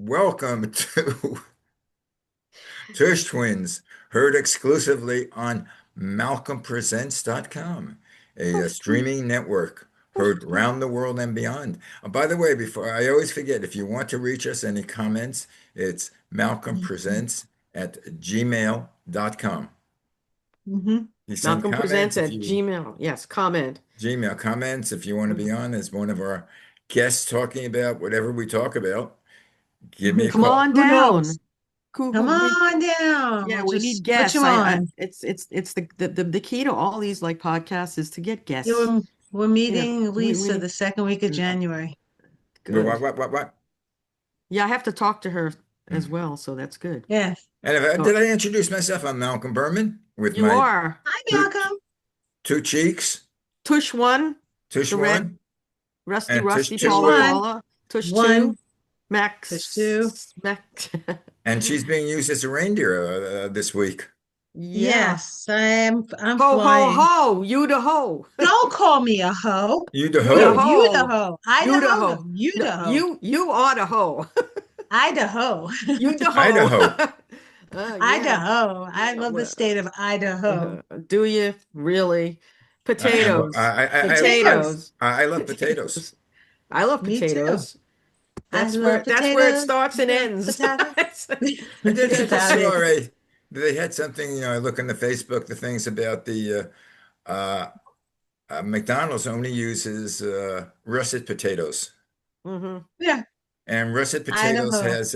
welcome to Tush Twins, heard exclusively on MalcolmPresents.com, a streaming network heard around the world and beyond. By the way, before I always forget, if you want to reach us, any comments, it's malcolmpresents at gmail.com. Mm-hmm. You send Malcolm comments Presents if at you Gmail. Yes, comment. Gmail comments if you want to be on as one of our guests talking about whatever we talk about. Give me a Come call. on Who knows? down. Who, Come who, on down. yeah, We'll we need just put guests. you on. It's the key to all these like podcasts is to get You guests. we're Yeah, meeting we Lisa need the second week of January. What, good. what, what, what? Yeah, I have to talk to her as Hmm. well, so that's good. Yes. And So did I introduce myself? I'm Malcolm Berman with you my are Hi, two, Malcolm. two cheeks, Tush one, Tush the red one Rusty and Tush Rusty Push two. Paula one. Paula, Tush two, One. Push two. Max. And she's being used as a reindeer this week. Yeah. Yes, I'm Ho ho flying. ho, you the ho. Don't call me a hoe. You the You the You ho. you the hoe. hoe. You the Idaho? No, hoe. you No, the hoe. you are the hoe. Idaho. You the hoe. Idaho. Yeah. Idaho. I Yeah. love the Well, state of Idaho. do you really? And well, Potatoes. Potatoes. Potatoes. I love potatoes. Potatoes. I love Me too. potatoes. I love That's where it potatoes. starts and Love ends. potatoes. I just About it. saw they had something, I look on the Facebook, the things about the McDonald's only uses russet potatoes. Hmm. Yeah, And russet potatoes Idaho. has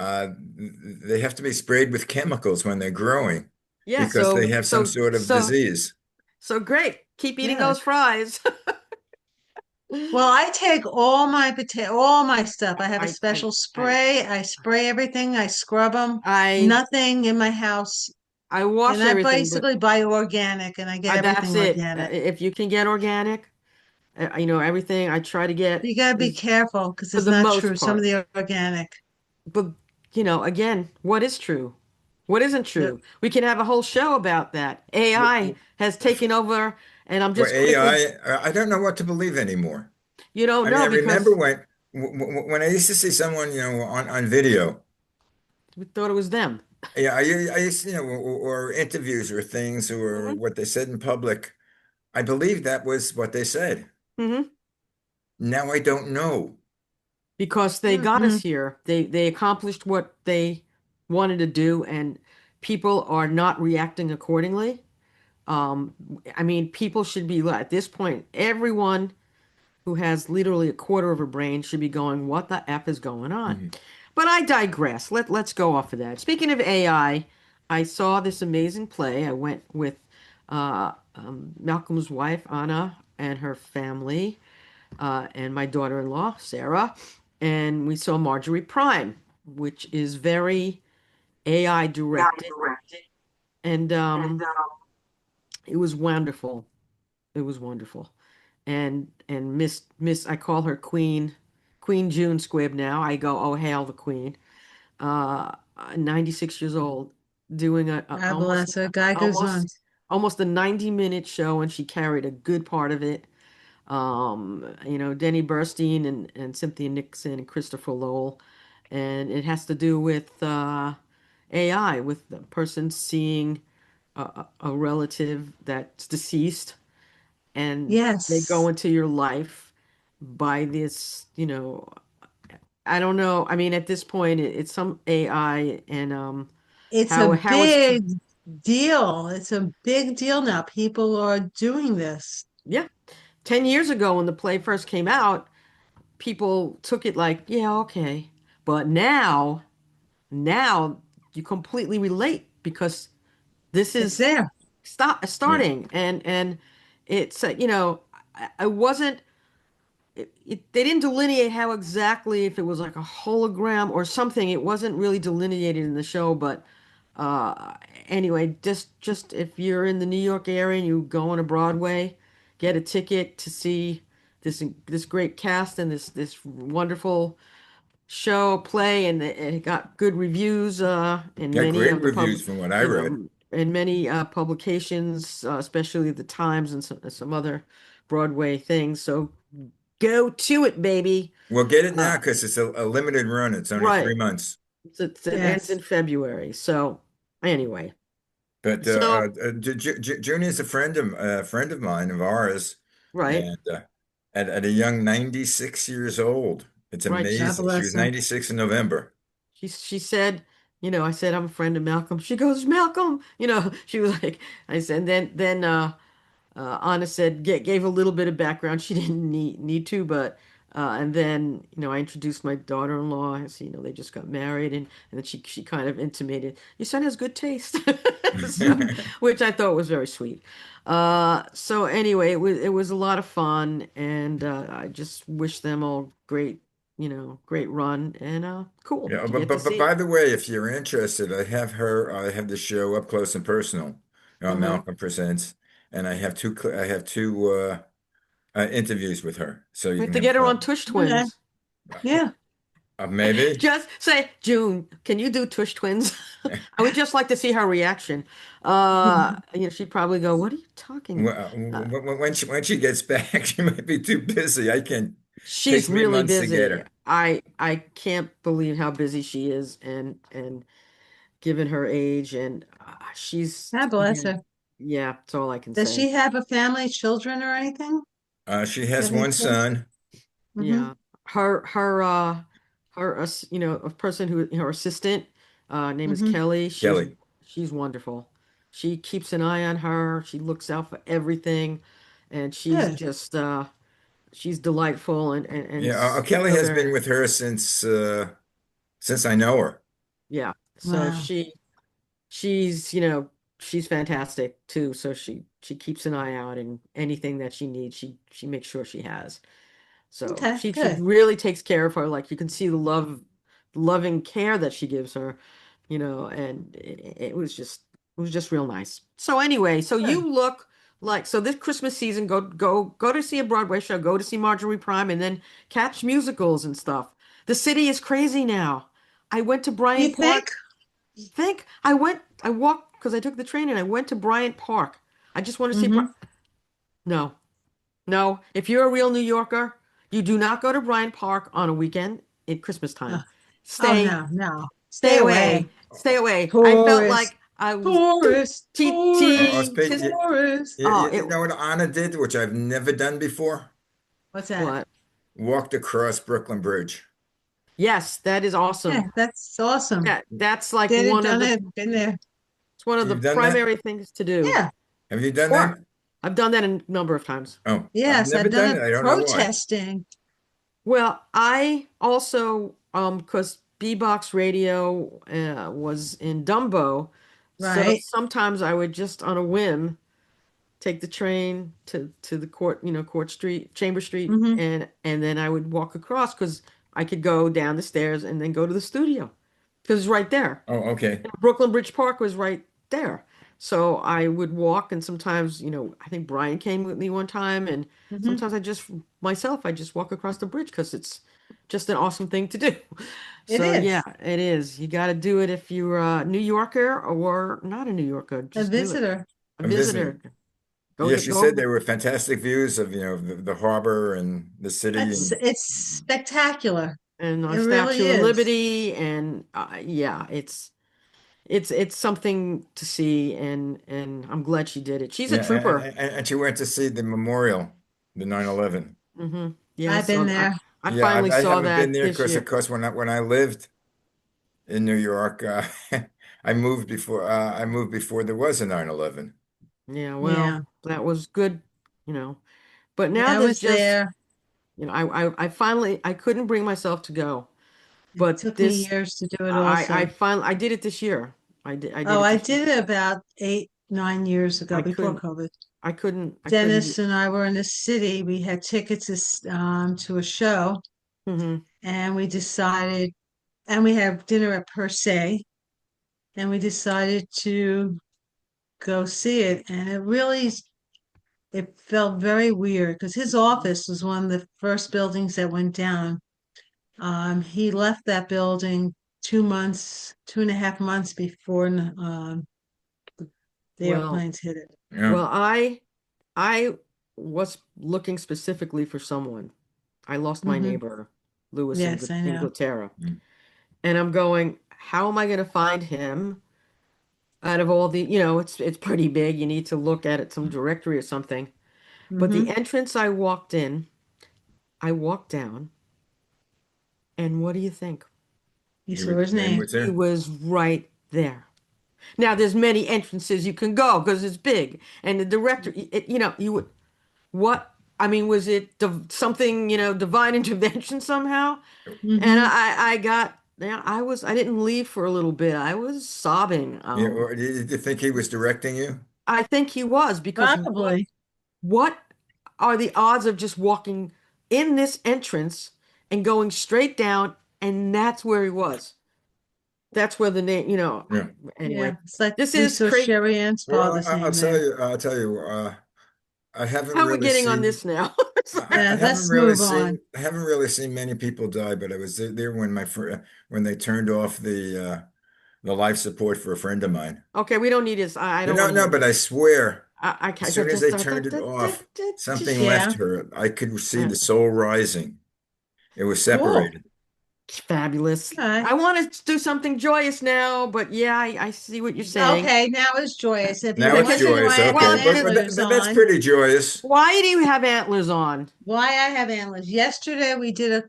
uh, they have to be sprayed with chemicals when they're growing Yeah, because they have some sort of disease. so great. Keep eating Yeah. those fries. Well, I take all my stuff. I have a I special I spray. I spray everything. I scrub them. I Nothing in my house. I And wash I everything, but basically buy organic and I get that's everything it. organic. If you can get organic, everything I try to get You got to be is careful because for it's the not most true. Some of part. the organic. But again, what is true? What isn't The, true? We can have a whole show about that. AI has taken over, and I'm For just AI, quickly, I don't know what to believe anymore. you don't I mean, know I remember because when I used to see someone, on video. we thought it was them. Yeah, I used to, or interviews or things or Hmm. what they said in public. I believe that was what they said. Hmm. Now I don't know. Because they got us Mhm. here. They accomplished what they wanted to do, and people are not reacting accordingly. Um, I mean, people should be at this point, everyone who has literally a quarter of a brain should be going, what the F is going on? Mhm. But I digress. Let's go off of that. Speaking of AI, I saw this amazing play. I went with Malcolm's wife, Anna, and her family, and my daughter-in-law, Sarah, and we saw Marjorie Prime, which is very AI directed, and it was wonderful. It was wonderful. And Miss I call her Queen June Squibb now. I go, oh hail the Queen. 96 years old, doing God bless her. Guy goes on. almost almost a 90-minute show, and she carried a good part of it. Denny Burstein and Cynthia Nixon and Christopher Lowell. And it has to do with AI, with the person seeing a relative that's deceased, and they go Yes. into your life by this, I don't know. I mean, at this point, it's some AI, and It's a how it's big deal. It's a big deal now. People are doing this. yeah. 10 years ago when the play first came out, people took it like, yeah, okay. But now you completely relate because this It's is there. Yeah. starting, and it's I wasn't they didn't delineate how exactly, if it was like a hologram or something. It wasn't really delineated in the show, but uh anyway, just if you're in the New York area and you go on a Broadway, get a ticket to see this great cast and this wonderful show play, and it got good reviews in Got many great of the reviews from what I read. in many publications, especially the Times and some other Broadway things. So Go to it, baby. Well, get it Uh, now because it's a limited run. It's only three right. months. It ends in Yes. February. So anyway, But so Juni is a friend of mine, of ours, right, and at a young 96 years old. It's right. God amazing. She was bless her. 96 in November. She said, I said I'm a friend of Malcolm. She goes, Malcolm, she was like, I said, and then Anna said gave a little bit of background. She didn't need to, but and then I introduced my daughter-in-law. I said, they just got married, and then she kind of intimated, your son has good taste, so which I thought was very sweet. So anyway, it was a lot of fun, and I just wish them all great run, and cool Yeah, to get to but see. by the way, if you're interested, I have the show Up Close and Personal, Hmm. Malcolm Presents, and I have two interviews with her, so We you have can to get have her on Tush Okay. Twins. Yeah. maybe. Just say, June, can you do Tush Twins? I would just like to see her reaction. She'd probably go, "What are you talking?" When she gets back, she might be too busy. I can She's Takes me really months to get busy. her. I can't believe how busy she is, and given her age, and she's God bless again, her. yeah, that's all I can Does say. she have a family, children, or anything? She Do you has have any one kids? son, Yeah, Mm-hmm. a person who her assistant, name is Mm-hmm. Kelly. Kelly. She's wonderful. She keeps an eye on her. She looks out for everything, and she's Good. just she's delightful and Yeah, Kelly has very been with her since I know her. yeah. So Wow. she's she's fantastic too. So she keeps an eye out, and anything that she needs, she makes sure she has. So Okay, she good. really takes care of her. Like you can see the loving care that she gives her, and it was just real nice. So anyway, so Good. you look like so this Christmas season, go to see a Broadway show, go to see Marjorie Prime, and then catch musicals and stuff. The city is crazy now. I went to You Bryant think? Park. I walked because I took the train and I went to Bryant Park. I just want to see. Mm-hmm. No. No, if you're a real New Yorker, you do not go to Bryant Park on a weekend at Christmas Oh, time. oh, Stay, no, no. stay Stay away. away, stay away. I felt Tourist. like I was Tourist. Tourist. Tourist. oh, You know what Anna did, which I've never done before? What's that? what? Walked across Brooklyn Bridge. Yes, that is Yeah, awesome. that's awesome. That's like Did it, done it, been there. it's one of the You've done that? primary things to do. Yeah. Have you done Sure. that? I've done that a number of times. Oh, I've Yes, never I've done done it it. I don't know why. protesting. Well, I also because B-Box Radio was in Dumbo, so Right. sometimes I would just on a whim take the train to the Court Street, Chamber Street, Mm-hmm. and then I would walk across because I could go down the stairs and then go to the studio because it's right there. Oh, okay. Brooklyn Bridge Park was right there. So I would walk, and sometimes, I think Brian came with me one time, and Mm-hmm. sometimes I just walk across the bridge because it's just an awesome thing to do. It So yeah, is. it is. You got to do it if you're a New Yorker or not a New Yorker. A Just do it. visitor. A I'm visitor. visiting. Go, Yes, you go. said there were fantastic views of, the harbor and the city and It's spectacular. And It our really Statue of is. Liberty, and yeah, it's something to see, and I'm glad she did it. She's a yeah, trooper. and she went to see the memorial, the 9/11. Yeah, I I've been saw that. there. I Yeah, finally I saw haven't been that there this because, year. when I lived in New York, I moved before there was a 9/11. Yeah, Yeah. well, that was good, you know. But now Yeah, I there's was just, there. I finally I couldn't bring myself to go. It But took me years to do it also. I did it this year. I did Oh, it I this year. did it about 8, 9 years ago I before couldn't COVID. I couldn't. Dennis and I were in the city. We had tickets to a show, Hmm. and and we had dinner at Per Se, and we decided to go see it. And it felt very weird because his office was one of the first buildings that went down. He left that building 2 months, 2.5 months before the Well, airplanes hit it. Yeah. well, I was looking specifically for someone. I lost my Hmm. neighbor, Lewis in Yes, I know. Inglaterra. Mm. And I'm going, how am I going to find him out of all the, it's pretty big. You need to look at it, some directory or something. But the Hmm. entrance I walked in, I walked down, and what do you think? You saw his His name name. was He there. was right there. Now there's many entrances you can go because it's big, and the director, you would what? I mean, was it something, divine intervention somehow? And Hmm. I got, yeah, I didn't leave for a little bit. I was sobbing. Yeah, or did you think he was directing you? I think he was because Probably. what are the odds of just walking in this entrance and going straight down, and that's where he was. That's where the name, Yeah. anyway. Yeah. It's like This we is saw crazy. Sherry Ann's Well, father's I'll name tell there. you. I'll tell you. I haven't How are we really getting on seen. this now? It's like, I haven't Let's really move on. seen. I haven't really seen many people die, but I was there when when they turned off the life support for a friend of mine. okay, we don't need this. I don't No, want to no, hear but this. I swear, I as can't. soon as they turned it off, something Yeah. left her. I could see Uh, the soul rising. It was Cool. separated. Fabulous. Okay. I want to do something joyous now, but yeah, I see what you're saying. Okay, now it's joyous. If you Now it's want to Because, know why joyous. I have Okay, well, but antlers that's on, pretty joyous. why do you have antlers on? why I have antlers. Yesterday we did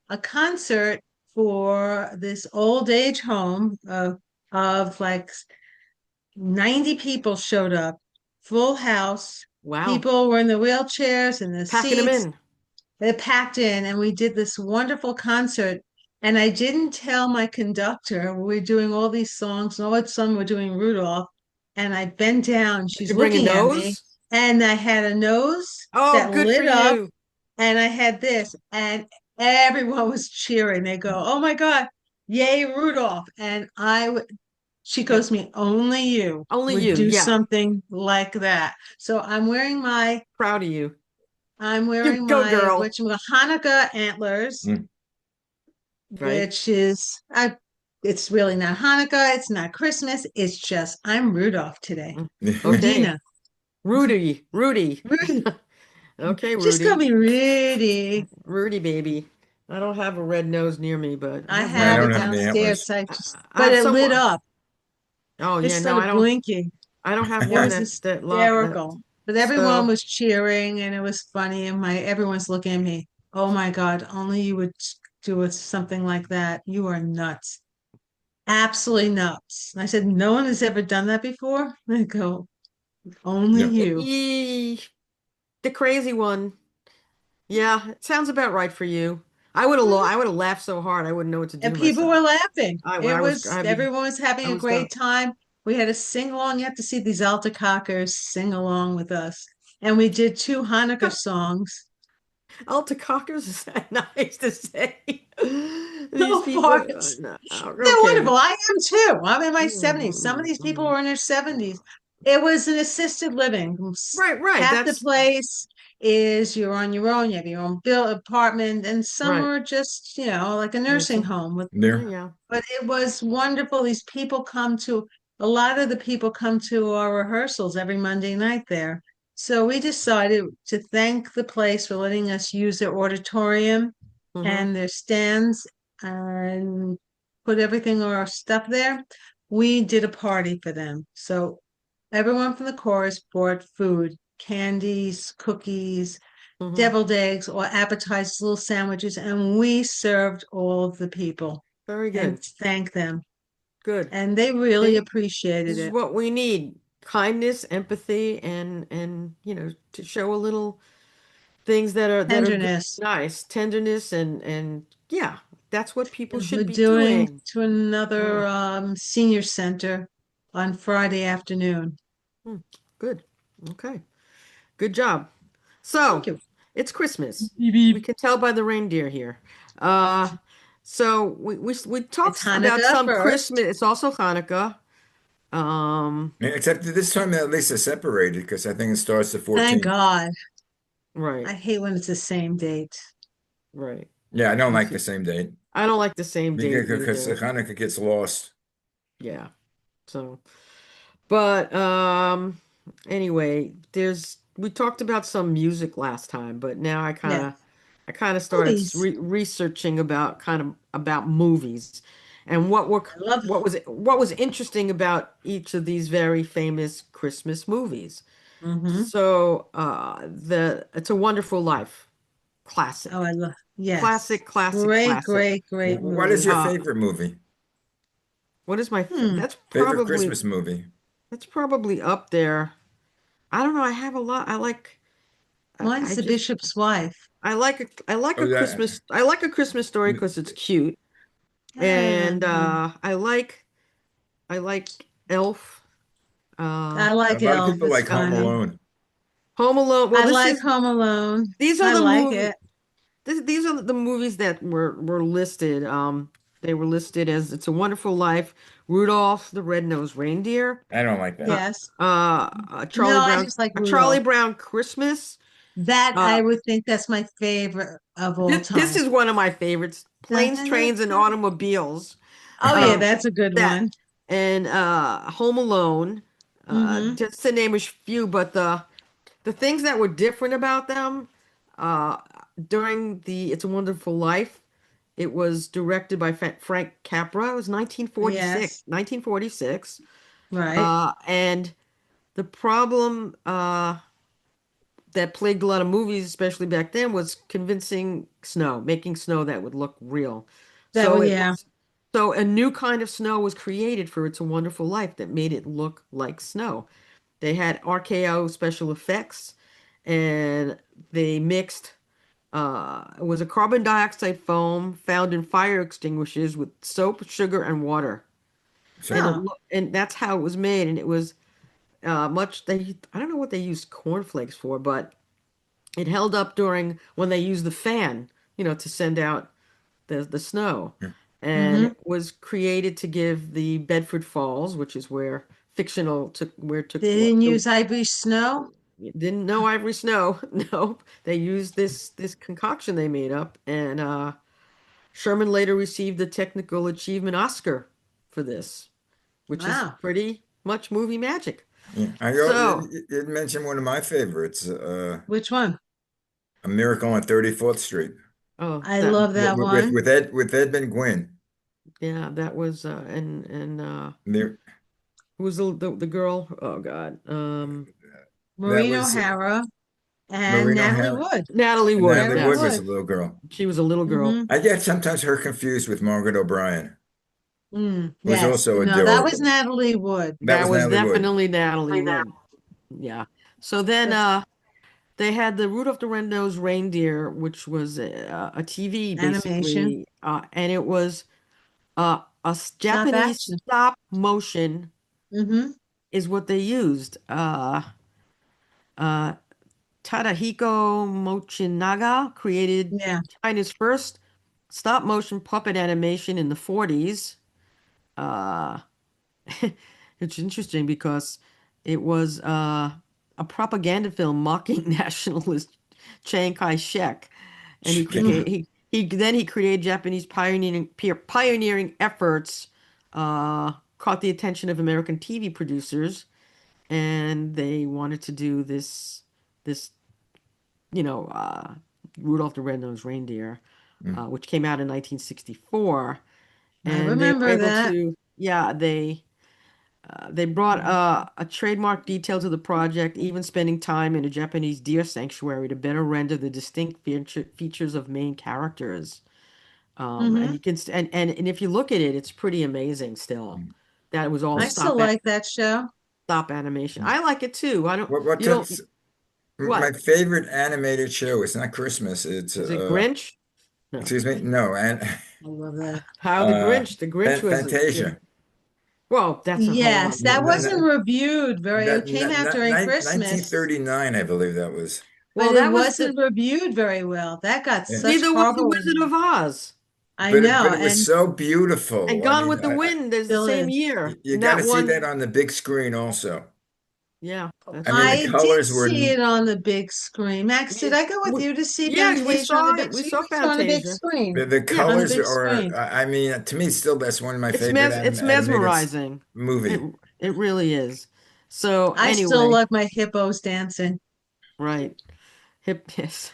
a concert for this old age home of like 90 people showed up, full house. Wow, People were in the wheelchairs and the packing them seats. in. They packed in, and we did this wonderful concert. And I didn't tell my conductor we're doing all these songs. And all of a sudden, we're doing Rudolph. And I bent down. Did She's you bring a looking at me, nose? and I had a nose Oh, that good for lit up, you. and I had this, and everyone was cheering. They go, "Oh my God, yay, Rudolph!" And she And goes to me, "Only you only would you. do Yeah, something like that." So proud of you. I'm You wearing go, my girl. which Hanukkah antlers, Mm. Right? which is it's really not Hanukkah, it's not Christmas, it's just I'm Rudolph today. Mm. Okay. Rudina. Rudy. Rudy. Rudy. Okay, Just call Rudy. me Rudy. Rudy, baby. I don't have a red nose near me, but I I have I have one. don't it have any downstairs. antlers. So I but have it lit someone. up. Oh It yeah, no, started blinking. I don't have It one was that lot that. hysterical. But everyone So was cheering and it was funny and my everyone's looking at me. Oh my God, only you would do it something like that. You are nuts. Absolutely nuts. And I said, no one has ever done that before. I go, only Yeah. you. the crazy one. Yeah, it sounds about right for you. I would have laughed so hard I wouldn't know what to do And to people were myself. laughing. I'd be Everyone was having I a was done. great time. We had a sing along. You have to see these altar cockers sing along with us. And we did two Hanukkah songs. Alta cockers, is that nice to say? These Of people, course. no, They're okay. wonderful. I am too. I'm in my 70s. Some of these people Mhm. were in their 70s. It was an assisted living. Right, right. Half the That's place is you're on your own. You have your own bill apartment, and some right. are just, like a nursing Nursing. home with. Yeah, There. yeah. But it was wonderful. A lot of the people come to our rehearsals every Monday night there. So we decided to thank the place for letting us use their auditorium Mm-hmm. and their stands and put everything our stuff there. We did a party for them. So everyone from the chorus brought food, candies, cookies, Mm-hmm. deviled eggs, or appetizers, little sandwiches, and we served all of the people Very and good. thanked them. Good. And they really See, this appreciated is it. what we need. Kindness, empathy, and to show a little things that are good, Tenderness. nice, tenderness and yeah, that's what people And we're should be doing doing. to Mm, another senior center on Friday afternoon. mm, good. Okay. Good job. Thank So, you. it's Christmas. Beep, We beep. can tell by the reindeer here. So we It's talked about Hanukkah some Christmas. first. It's also Hanukkah. Um, Yeah, except that this time at least they're separated because I think it starts the Thank 14th. God. right, I hate when it's the same date. right. Yeah, I don't Me like the too. same date I don't like the same date because either. Hanukkah gets lost. Yeah. So, but anyway, we talked about some music last time, but now I kind Yeah. of I kind of started Movies. researching about kind of about movies and I love. what was interesting about each of these very famous Christmas movies. Mm-hmm. So, the It's a Wonderful Life, Oh, classic, I love. Yes. classic, classic, Great, classic. great, Yeah. great What is movie. your Uh, favorite movie? what is my Hmm. Favorite Christmas movie? that's probably up there. I don't know. I have a lot. Mine's I The just Bishop's Wife. Oh, that. I like a Christmas story because it's cute, and Um, I like Elf. Uh, I A like lot of Elf. people It's like Home funny. Alone. Home Alone. Well, I like Home Alone. these are I the like movies. it. These are the movies that were listed. They were listed as It's a Wonderful Life, Rudolph the Red-Nosed Reindeer, I don't like that. uh, Yes. No, I just like A Charlie Rudolph. Brown Christmas. That Uh, I would think that's my favorite of all this time. is one of my favorites. Planes, Trains, and Da-da-da-da. Automobiles. Oh yeah, Um, that's a good that one. and Home Alone. Mm-hmm. Just to name a few, but the things that were different about them uh, during the It's a Wonderful Life, it was directed by Frank Capra. It was Yes. 1946. Right. And the problem that plagued a lot of movies, especially back then, was convincing snow, making snow that would look real. That So was it yeah. was so a new kind of snow was created for It's a Wonderful Life that made it look like snow. They had RKO special effects, and they mixed it was a carbon dioxide foam found in fire extinguishers with soap, sugar, and water. And So, Oh, and that's how it was made. And it was much they I don't know what they used cornflakes for, but it held up during when they used the fan, to send out the snow. yeah. And mm-hmm. it was created to give the Bedford Falls, which is where fictional took where took They what didn't the use Ivory Snow. didn't know Ivory Snow. No, they used this concoction they made up, and Sherman later received the Technical Achievement Oscar for this, which is Wow. pretty much movie magic. Yeah. So, You mentioned one of my favorites, Which one? A Miracle on 34th Street, oh, I that love that one. with Edmund Gwynn. yeah, that was and There, who was the girl? Oh God, that Maureen was O'Hara and Maureen Natalie O'Hara. Wood. Natalie And Wood. Natalie Natalie Wood Yes, was Wood. a little girl. she was a little girl. Mm-hmm. I get sometimes her confused with Margaret O'Brien, Mm, who was yes. also No, that was adorable. Natalie Wood. That That was was Natalie Wood. definitely Natalie Wood. Yeah. So then That's they had the Rudolph the Red-Nosed Reindeer, which was a TV animation. basically, and it was Stop Japanese action. stop motion Mm-hmm. is what they used. Uh, Tadahiko Mochinaga created Yeah. China's first stop motion puppet animation in the 40s. Uh, it's interesting because it was a propaganda film mocking nationalist Chiang Kai-shek, and Mm, he created Japanese pioneering efforts, caught the attention of American TV producers, and they wanted to do this you know uh, Rudolph the Red-Nosed Reindeer, Mm. which came out in 1964, I and they were remember able that. to yeah they brought a trademark detail to the project, even spending time in a Japanese deer sanctuary to better render the distinct features of main characters. And Mm-hmm. you can and if you look at it, it's pretty amazing still. Mm. That it was all I still like that show. stop animation. Mm. I like it too. I don't What you don't types? My what? favorite animated show. It's not Christmas. It's Is it Grinch? No. excuse me. No, and I love that. How the Grinch? The Grinch was Fantasia. well, that's a whole Yes, other that N- n- wasn't n- reviewed very. It came out during Christmas, 1939, I believe that was. but well, it that was the wasn't reviewed very well. That got Yeah. such neither was the horrible. Wizard of Oz. I know, But it was and so And beautiful. I Gone mean, with the Wind is the still same is. year. you And got to that see that one, on the big screen also. yeah, I that's mean, the true. I did colors see were it on the big screen. Max, did I go with you to see Yeah, we Fantasia on the saw big? it. We So saw you saw on the big Fantasia. screen, the Yeah, on the colors big are. screen. I mean, to me, still that's one of my favorite it's animated mesmerizing. It movie. it really is. So I still anyway, love my hippos dancing. right. Hip yes.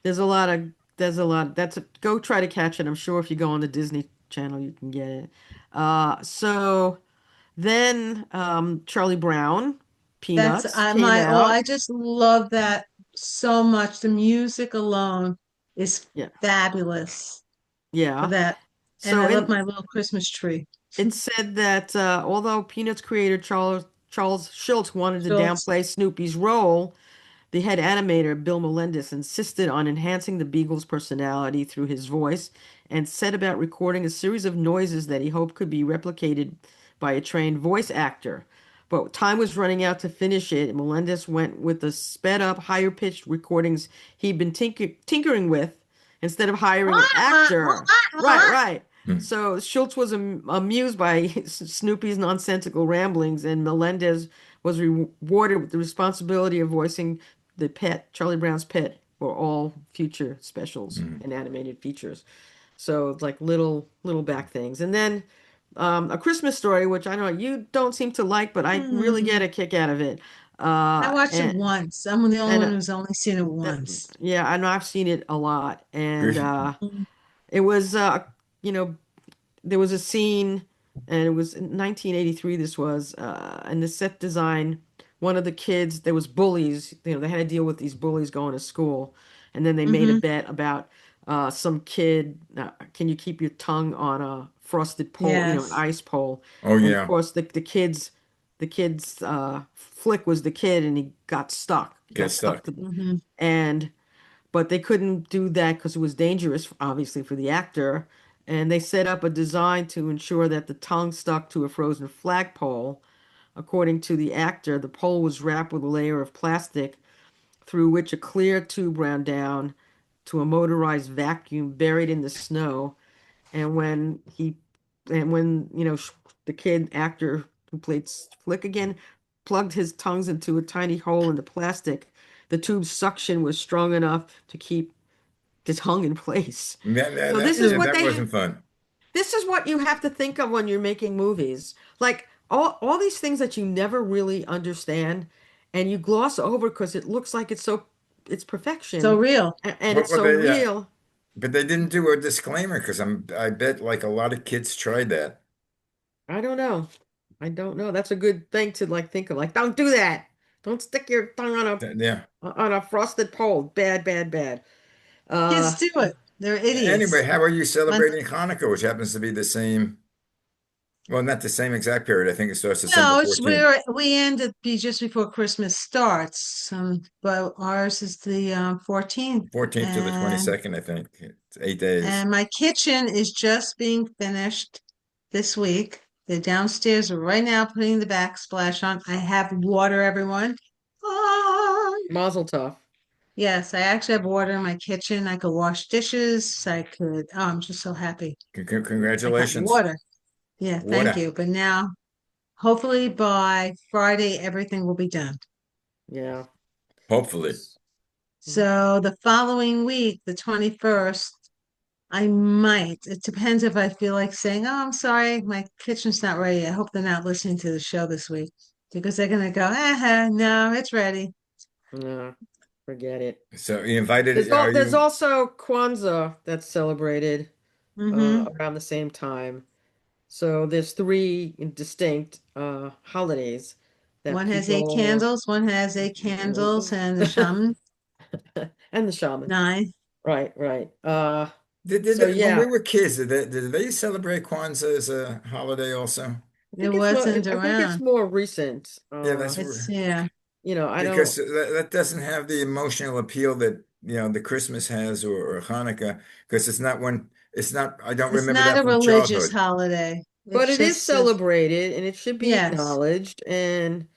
There's a lot of there's a lot. Go try to catch it. I'm sure if you go on the Disney Channel, you can get it. So then Charlie Brown, That's Peanuts came I out. just love that so much. The music alone is Yeah, fabulous for yeah. that. And So I love in my little Christmas tree. it said that although Peanuts creator Charles Schultz wanted to Schultz. downplay Snoopy's role, the head animator, Bill Melendez, insisted on enhancing the Beagle's personality through his voice and set about recording a series of noises that he hoped could be replicated by a trained voice actor. But time was running out to finish it, and Melendez went with the sped up, higher pitched recordings he'd been tinkering with instead of hiring an actor. Right, right. Hmm. So Schultz was amused by Snoopy's nonsensical ramblings, and Melendez was rewarded with the responsibility of voicing the pet, Charlie Brown's pet, for all future specials Hmm. and animated features. So it's like little back things. And then A Christmas Story, which I know you don't seem to like, but I really get Hmm. a kick out of it. I Uh, watched it and once. I'm the only and one who's only seen it uh, once. yeah, I know I've seen it a lot, and Griffin. Mm. it was you know there was a scene, and it was in 1983. This was, and the set design. One of the kids, there was bullies. They had to deal with these bullies going to school, and then they made a Hmm. bet about some kid. Can you keep your tongue on a frosted pole? An Yes. ice pole. Oh And of yeah, course, the kid's flick was the kid, and he got stuck. He get got stuck stuck. to, Hmm. and but they couldn't do that because it was dangerous, obviously, for the actor. And they set up a design to ensure that the tongue stuck to a frozen flagpole. According to the actor, the pole was wrapped with a layer of plastic through which a clear tube ran down to a motorized vacuum buried in the snow. And when the kid actor who played Flick again plugged his tongues into a tiny hole in the plastic, the tube's suction was strong enough to keep the tongue in place. So Ew. That wasn't fun. this is what you have to think of when you're making movies. Like all these things that you never really understand and you gloss over because it looks like it's So perfection real. and What it's were so they? real. But they didn't do a disclaimer because I bet like a lot of kids tried that. I don't know. I don't know. That's a good thing to like think of. Like, don't do that. Don't stick your tongue Yeah. on a frosted pole. Bad, bad, bad. Kids Uh, do it. They're Anyway, idiots. how are you My, celebrating Hanukkah, which happens to be the same? Well, not the same exact period. I think it starts December no, 14th. we end it be just before Christmas starts. But ours is the 14th, 14th to the and 22nd, I think. It's 8 days. my kitchen is just being finished this week. They're downstairs right now putting the backsplash on. I have water, everyone. Ah, Mazel tov. yes, I actually have water in my kitchen. I could wash dishes. I could. Oh, I'm just so happy. I got Congratulations. water. Yeah, thank Water. you. But now, hopefully by Friday, everything will be done. Yeah. Hopefully. So the following week, the 21st, I might. It depends if I feel like saying, "Oh, I'm sorry, my kitchen's not ready." I hope they're not listening to the show this week because they're gonna go, no, it's ready." No, forget it. So you invited, are There's you also Kwanzaa that's celebrated Mm-hmm. around the same time. So there's three distinct holidays that One has eight people candles, one has eight candles, and the shaman and the shaman. nine. Right, right. did So when we yeah, were kids, did they celebrate Kwanzaa as a holiday also? It wasn't I think it's around. more recent. Yeah, that's Yeah. I because don't. that doesn't have the emotional appeal that the Christmas has or Hanukkah because it's not I don't It's remember not that a from religious childhood. holiday. But It's it is just celebrated and it should be yes. acknowledged. And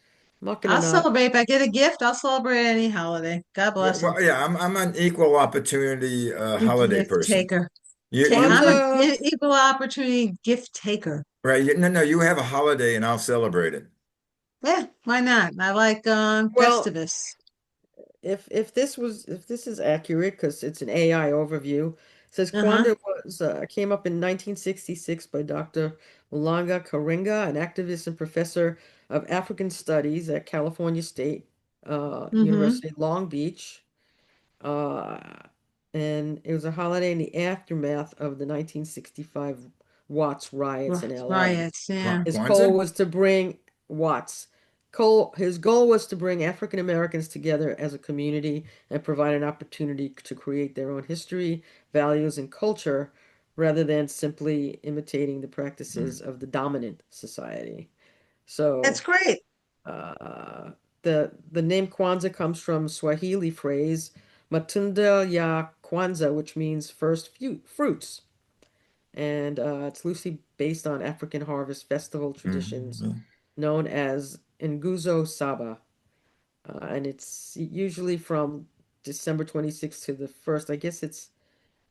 I'm not gonna I'll not. celebrate. If I get a gift, I'll celebrate any holiday. God bless them. Yeah, I'm an equal opportunity holiday Gift person. taker. I'm a You Kwanzaa. equal opportunity gift taker. right? No, you have a holiday and I'll celebrate it. Yeah, why not? I like Well, Festivus. if this is accurate because it's an AI overview, it says Uh-huh. Kwanzaa came up in 1966 by Dr. Malanga Karinga, an activist and professor of African Studies at California State Mm-hmm. University, Long Beach. Uh, and it was a holiday in the aftermath of the 1965 Watts riots in LA. Riots, yeah. His goal Kwanzaa? was to bring Watts. His goal was to bring African Americans together as a community and provide an opportunity to create their own history, values, and culture rather than simply imitating the Mm. practices of the dominant society. That's So, great. the name Kwanzaa comes from Swahili phrase Matunda ya Kwanzaa, which means first fruits, and it's loosely based on African harvest festival traditions Mm. known as Nguzo Saba, and it's usually from December 26th to the 1st. I guess it's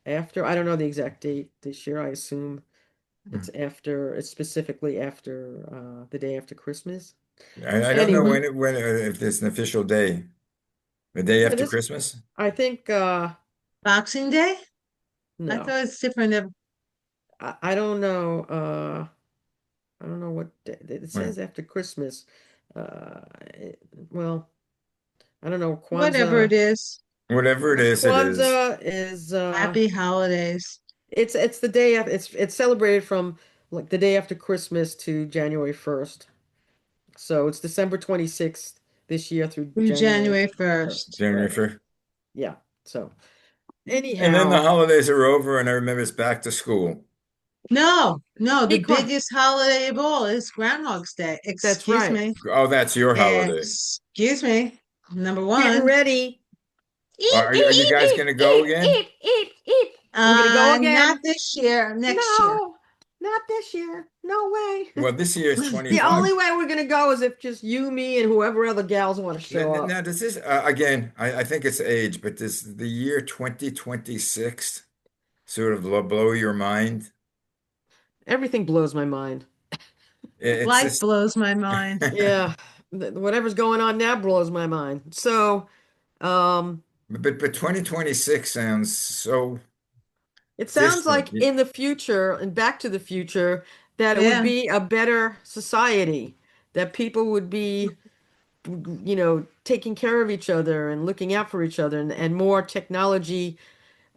after, I don't know the exact date this year. I assume it's specifically after the day after Christmas. I don't know Anyway, when if there's an official day. The day yeah, after this, Christmas? I think, Boxing Day? I no, thought it's different. I don't know. I don't know what day. It Well, says after Christmas. Uh, it- well, I don't know. Whatever it Kwanzaa. is. whatever it is, it is. Kwanzaa is Happy holidays. it's the day after, it's celebrated from like the day after Christmas to January 1st. So it's December 26th this year through Through January January 1st. 1st. January Right. 1st. Yeah. So And then the anyhow, holidays are over, and I remember it's back to school. No, no, the be quiet. biggest holiday of all is Groundhog's Day. That's Excuse right. me. Oh, that's your holiday. Excuse me. Number Getting one. ready. Eat, Are eat, you eat, guys eat, going to go eat, again? eat, eat, eat. We're gonna go Not again. this year, next year. No, not this year. No way. Well, this year is The 25. only way we're gonna go is if just you, me, and whoever other gals want to show up. Now, does this, again, I think it's age, but does the year 2026 sort of blow your mind? Everything blows my mind. It's Life just, blows my mind. Yeah, whatever's going on now blows my mind. So, um, but 2026 sounds so it sounds distant. like in the future and Back to the Future that it would Yeah, be a better society, that people would be, taking care of each other and looking out for each other, and more technology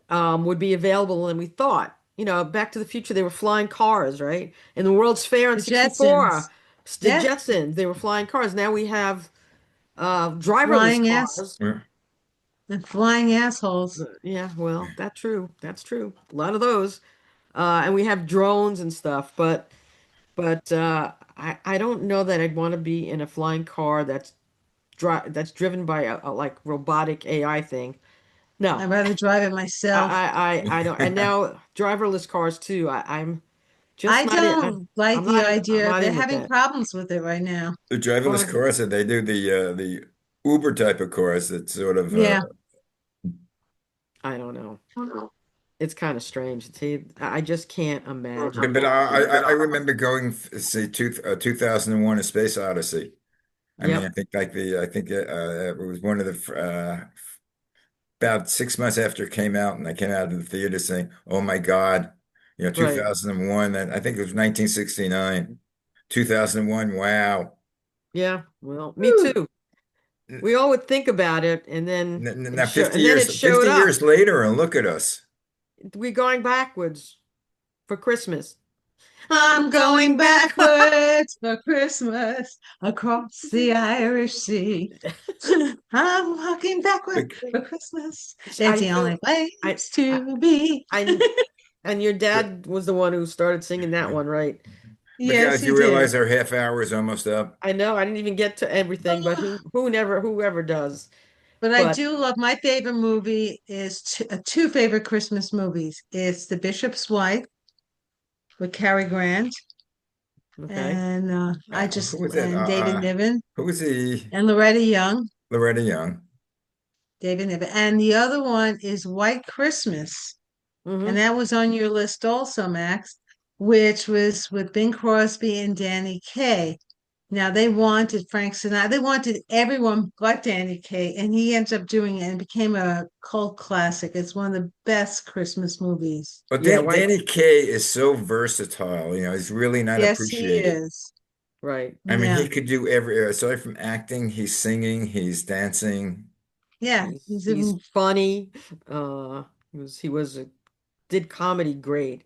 would be available than we thought. Back to the Future, they were flying cars, right? In the World's Fair in the 64, Jetsons. the Yeah, Jetsons, they were flying cars. Now we have driverless flying ass cars. and flying assholes. Yeah, well, that's true. That's true. A lot of those. And we have drones and stuff, but I don't know that I'd want to be in a flying car that's driven by a like robotic AI thing. No. I'd rather drive it myself. I don't. And now driverless cars too. I'm just I not in. don't like I'm the not in. I'm idea. not They're in with having that. problems with it right now. The driverless Well, cars that they do the Uber type of cars that sort of Yeah. I don't know. It's kind of strange. See, I just can't but imagine. I remember going see 2001 A Space Odyssey. I mean, I Yep. think like the I think it was one of the about 6 months after it came out, and I came out of the theater saying, "Oh my God." 2001, and I think it was 1969. 2001, wow. Yeah. Well, me Whew. too. We all would think about it, and Now 50 then it years, showed 50 up. years later, and look at us. We're going backwards for Christmas. I'm I'm going going back. backwards for Christmas across the Irish Sea. I'm walking backwards Bec- for Christmas. It's I the knew. only place I. I. to be. I. And your dad was the one who started singing that one, right? Yes, Guys, he you did. realize our half hour is almost up. I know. I didn't even get to everything, but whoever does. But I But do love my favorite movie is two favorite Christmas movies. It's The Bishop's Wife with Cary Grant okay. and Who was it? and David Niven Who was he? and Loretta Young. Loretta Young. David Niven. And the other one is White Christmas. And Hmm. that was on your list also, Max, which was with Bing Crosby and Danny Kaye. Now they wanted Frank Sinatra, they wanted everyone but Danny Kaye, and he ends up doing it and became a cult classic. It's one of the best Christmas movies. Well, Yeah, white. Danny Kaye is so versatile. He's really not Yes, he appreciated. is. Right. I mean, Yeah, he could do aside from acting, he's singing, he's dancing. yeah. He's funny. He was did comedy great.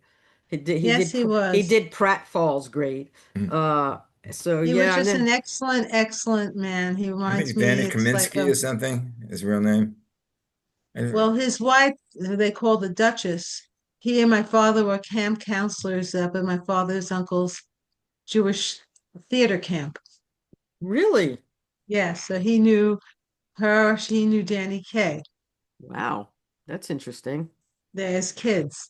Yes, he He was. did pratfalls great. Uh, so He was yeah, and just an then excellent, excellent man. He I think reminds it's me, Danny it's like Kaminsky or something, his real name. And well, his wife, who they call the Duchess, he and my father were camp counselors up at my father's uncle's Jewish theater camp. really, Yeah, so he knew her, she knew Danny Kaye. wow, that's interesting. They're his kids.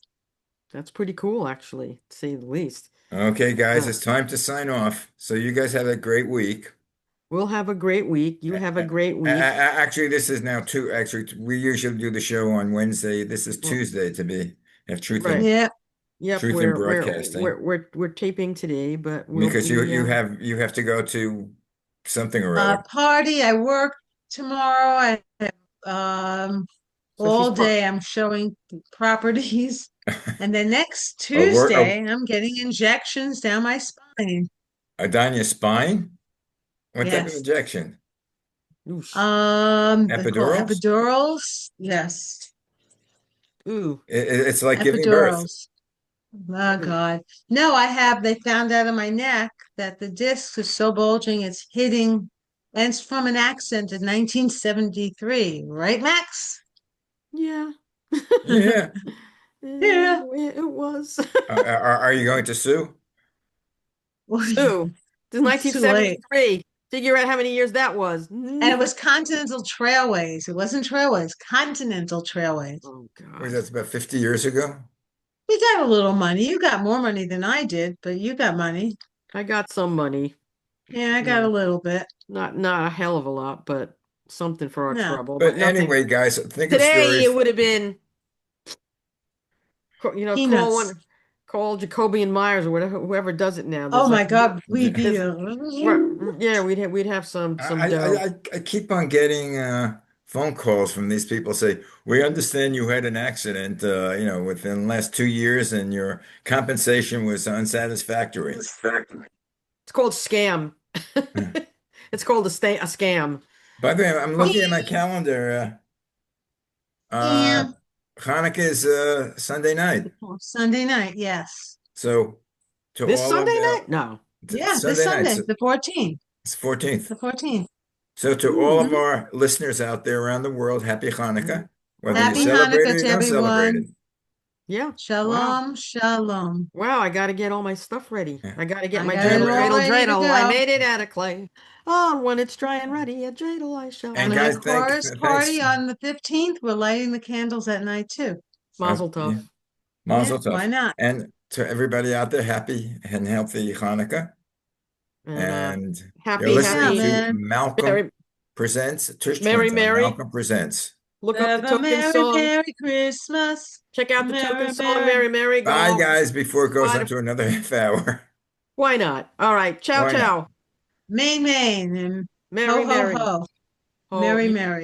That's pretty cool, actually, to say the least. okay, guys, Uh, it's time to sign off. So you guys have a great week. we'll have a great week. You have a great week. Actually, this is now two. Actually, we usually do the show on Wednesday. This is Well, Tuesday to be have right. Yeah. Yep, truth in broadcasting we're taping today, but because you have to go to something or other. Party. I work tomorrow. I um so she's all pro day I'm showing properties. And then next A work Tuesday, I'm getting injections down my spine. a down your spine. What type of Yes. injection? oosh. They call Epidurals? epidurals. Yes. Ooh. It's like giving birth. Epidurals. Oh God. No, they found out of my neck that the disc is so bulging it's hitting, and it's from an accident in 1973, right, Max? Yeah. Yeah. Yeah. It was. Are you going to sue? Well, So, this is it's too late. 1973. Figure out how many years that was. And it was Continental Trailways. It wasn't Trailways, Continental Trailways. Oh Was God. that about 50 years ago? We got a little money. You got more money than I did, but you got money. I got some money. Yeah, I got a Mm, little bit. not a hell of a lot, but something for our No, trouble, but But nothing. anyway, guys, think of Today it stories. would have been, peanuts. call Jacoby and Myers or whatever, whoever does it now. Oh There's like my God, we'd be there's yeah, we'd have some dough. I keep on getting phone calls from these people say, we understand you had an accident, within the last 2 years and your compensation was unsatisfactory. It's called scam. It's called a scam. By the way, I'm looking at my calendar. Uh, Yeah. Hanukkah is Sunday night. Sunday night, yes. So to This all of Sunday night? No. Yeah, this Sunday night, Sunday, so the 14th. it's 14th. The 14th. So to all of Mhm. our listeners out there around the world, happy Hanukkah, whether you Happy celebrate Hanukkah it or you to don't celebrate it. everyone. Yeah. Wow. Shalom, shalom. Wow, I got to get all my stuff ready. Yeah. I got to get I my got it dreidel, all And, dreidel, ready to dreidel. I go. made it out of clay. Oh, when it's dry and ready, a dreidel I shall And and our guys, make. chorus thanks. party on the 15th, we're lighting the candles at night too. Mazel Yeah, tov. Yeah, Mazel why Tov. not? And to everybody out there, happy and healthy Hanukkah. And And you're happy, Yeah, listening happy, to man. Malcolm Mary, Presents, Tush Mary, Twins on Mary. Malcolm Presents. Look up the Have a token Merry, song. Merry Christmas. Check out the token Merry, song, Merry. Mary, Mary. Go Bye, all, guys, before it goes why, on to another half hour. why not? All right. Ciao, Why not? ciao. Main, and ho, Mary, ho, Mary. ho. Oh, Merry, Merry.